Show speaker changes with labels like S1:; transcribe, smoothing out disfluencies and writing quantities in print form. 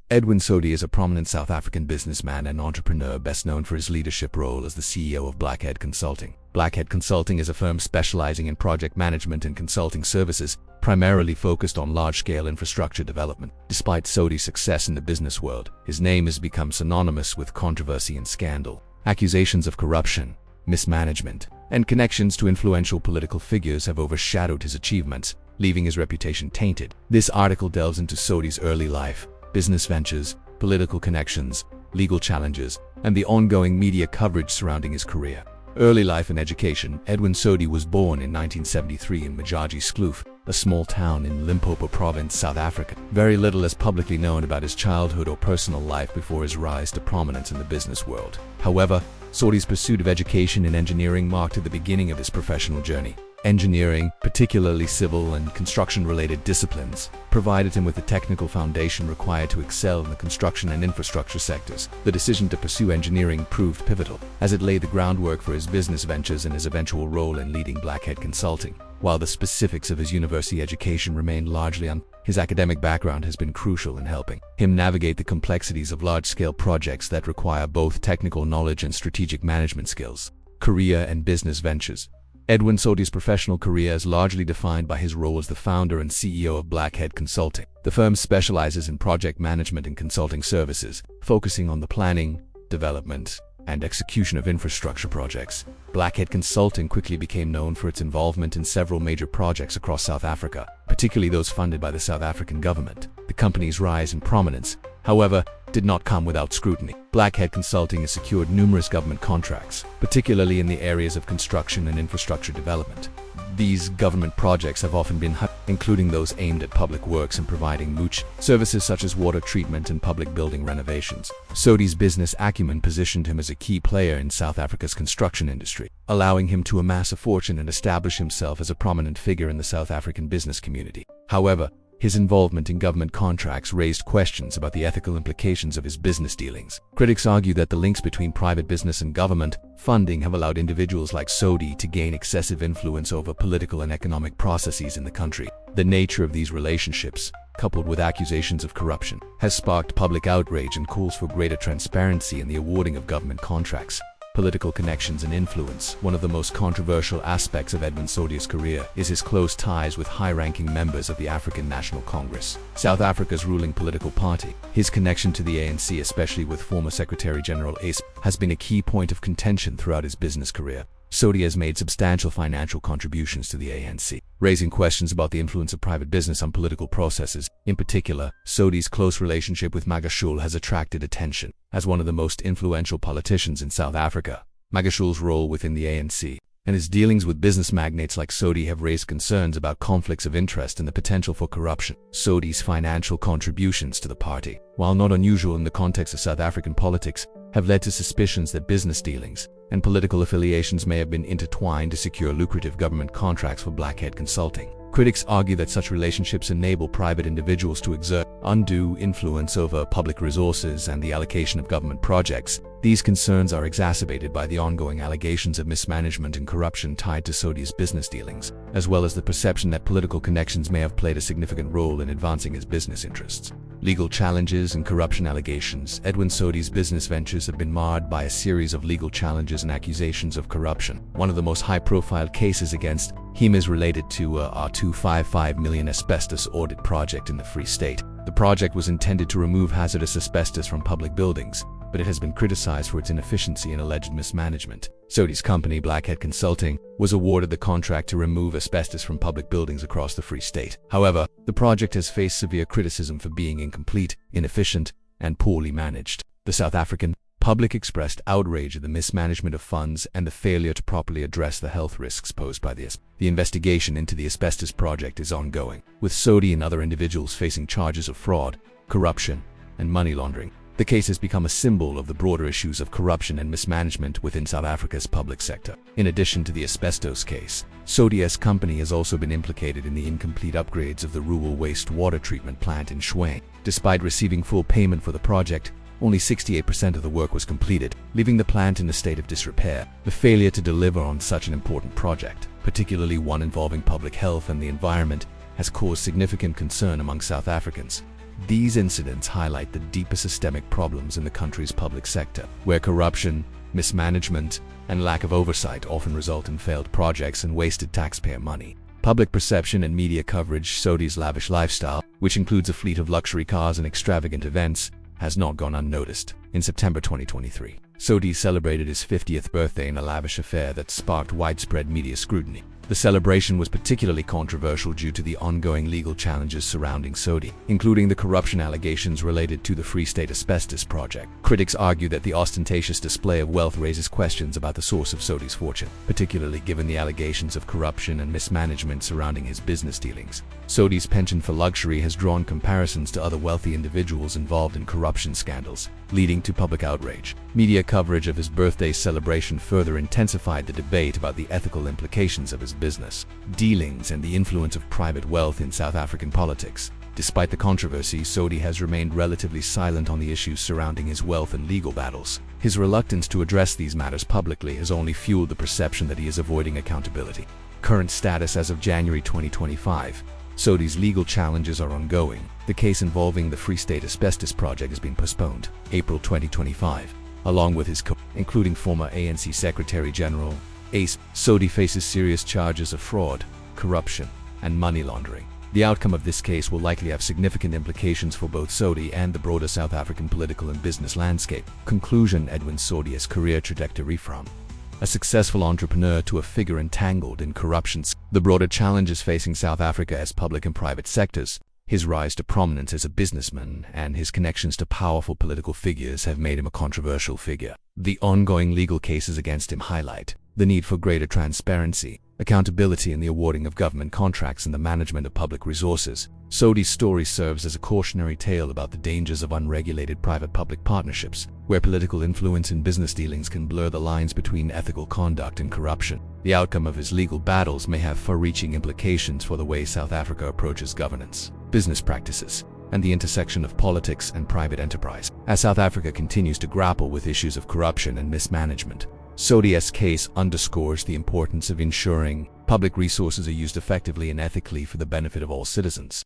S1: Edwin Sodi is a prominent South African businessman and entrepreneur best known for his leadership role as the CEO of Blackhead Consulting. Blackhead Consulting is a firm specializing in project management and consulting services, primarily focused on large-scale infrastructure development. Despite Sodi's success in the business world, his name has become synonymous with controversy and scandal. Accusations of corruption, mismanagement, and connections to influential political figures have overshadowed his achievements, leaving his reputation tainted. This article delves into Sodi's early life, business ventures, political connections, legal challenges, and the ongoing media coverage surrounding his career. Early life and education. Edwin Sodi was born in 1973 in Mogul, a small town in Limpopo Province, South Africa. Very little is publicly known about his childhood or personal life before his rise to prominence in the business world. However, Sodi's pursuit of education in engineering marked the beginning of his professional journey. Engineering, particularly civil and construction-related disciplines, provided him with the technical foundation required to excel in the construction and infrastructure sectors. The decision to pursue engineering proved pivotal, as it laid the groundwork for his business ventures and his eventual role in leading Blackhead Consulting. While the specifics of his university education remained largely his academic background has been crucial in helping him navigate the complexities of large-scale projects that require both technical knowledge and strategic management skills. Career and business ventures. Edwin Sodi's professional career is largely defined by his role as the founder and CEO of Blackhead Consulting. The firm specializes in project management and consulting services, focusing on the planning, development, and execution of infrastructure projects. Blackhead Consulting quickly became known for its involvement in several major projects across South Africa, particularly those funded by the South African government. The company's rise in prominence, however, did not come without scrutiny. Blackhead Consulting has secured numerous government contracts, particularly in the areas of construction and infrastructure development. These government projects have often been including those aimed at public works and providing services such as water treatment and public building renovations. Sodi's business acumen positioned him as a key player in South Africa's construction industry, allowing him to amass a fortune and establish himself as a prominent figure in the South African business community. However, his involvement in government contracts raised questions about the ethical implications of his business dealings. Critics argue that the links between private business and government funding have allowed individuals like Sodi to gain excessive influence over political and economic processes in the country. The nature of these relationships, coupled with accusations of corruption, has sparked public outrage and calls for greater transparency in the awarding of government contracts. Political connections and influence. One of the most controversial aspects of Edwin Sodi's career is his close ties with high-ranking members of the African National Congress, South Africa's ruling political party. His connection to the ANC, especially with former Secretary General Ace, has been a key point of contention throughout his business career. Sodi has made substantial financial contributions to the ANC, raising questions about the influence of private business on political processes. In particular, Sodi's close relationship with Magashule has attracted attention. As one of the most influential politicians in South Africa, Magashule's role within the ANC and his dealings with business magnates like Sodi have raised concerns about conflicts of interest and the potential for corruption. Sodi's financial contributions to the party, while not unusual in the context of South African politics, have led to suspicions that business dealings and political affiliations may have been intertwined to secure lucrative government contracts for Blackhead Consulting. Critics argue that such relationships enable private individuals to exert undue influence over public resources and the allocation of government projects. These concerns are exacerbated by the ongoing allegations of mismanagement and corruption tied to Sodi's business dealings, as well as the perception that political connections may have played a significant role in advancing his business interests. Legal challenges and corruption allegations. Edwin Sodi's business ventures have been marred by a series of legal challenges and accusations of corruption. One of the most high-profile cases against him is related to a $255 million asbestos audit project in the Free State. The project was intended to remove hazardous asbestos from public buildings, but it has been criticized for its inefficiency and alleged mismanagement. Sodi's company, Blackhead Consulting, was awarded the contract to remove asbestos from public buildings across the Free State. However, the project has faced severe criticism for being incomplete, inefficient, and poorly managed. The South African public expressed outrage at the mismanagement of funds and the failure to properly address the health risks posed by this. The investigation into the asbestos project is ongoing, with Sodi and other individuals facing charges of fraud, corruption, and money laundering. The case has become a symbol of the broader issues of corruption and mismanagement within South Africa's public sector. In addition to the asbestos case, Sodi's company has also been implicated in the incomplete upgrades of the Rooiwal Wastewater Treatment Plant in Schwang. Despite receiving full payment for the project, only 68% of the work was completed, leaving the plant in a state of disrepair. The failure to deliver on such an important project, particularly one involving public health and the environment, has caused significant concern among South Africans. These incidents highlight the deeper systemic problems in the country's public sector, where corruption, mismanagement, and lack of oversight often result in failed projects and wasted taxpayer money. Public perception and media coverage. Sodi's lavish lifestyle, which includes a fleet of luxury cars and extravagant events, has not gone unnoticed. In September 2023, Sodi celebrated his 50th birthday in a lavish affair that sparked widespread media scrutiny. The celebration was particularly controversial due to the ongoing legal challenges surrounding Sodi, including the corruption allegations related to the Free State asbestos project. Critics argue that the ostentatious display of wealth raises questions about the source of Sodi's fortune, particularly given the allegations of corruption and mismanagement surrounding his business dealings. Sodi's penchant for luxury has drawn comparisons to other wealthy individuals involved in corruption scandals, leading to public outrage. Media coverage of his birthday celebration further intensified the debate about the ethical implications of his business dealings and the influence of private wealth in South African politics. Despite the controversy, Sodi has remained relatively silent on the issues surrounding his wealth and legal battles. His reluctance to address these matters publicly has only fueled the perception that he is avoiding accountability. Current status as of January 2025. Sodi's legal challenges are ongoing. The case involving the Free State asbestos project has been postponed. April 2025. Along with his including former ANC Secretary General Ace, Sodi faces serious charges of fraud, corruption, and money laundering. The outcome of this case will likely have significant implications for both Sodi and the broader South African political and business landscape. Conclusion. Edwin Sodi's career trajectory from a successful entrepreneur to a figure entangled in corruption. The broader challenges facing South Africa as public and private sectors, his rise to prominence as a businessman, and his connections to powerful political figures have made him a controversial figure. The ongoing legal cases against him highlight the need for greater transparency, accountability in the awarding of government contracts and the management of public resources. Sodi's story serves as a cautionary tale about the dangers of unregulated private-public partnerships, where political influence in business dealings can blur the lines between ethical conduct and corruption. The outcome of his legal battles may have far-reaching implications for the way South Africa approaches governance, business practices, and the intersection of politics and private enterprise. As South Africa continues to grapple with issues of corruption and mismanagement, Sodi's case underscores the importance of ensuring public resources are used effectively and ethically for the benefit of all citizens.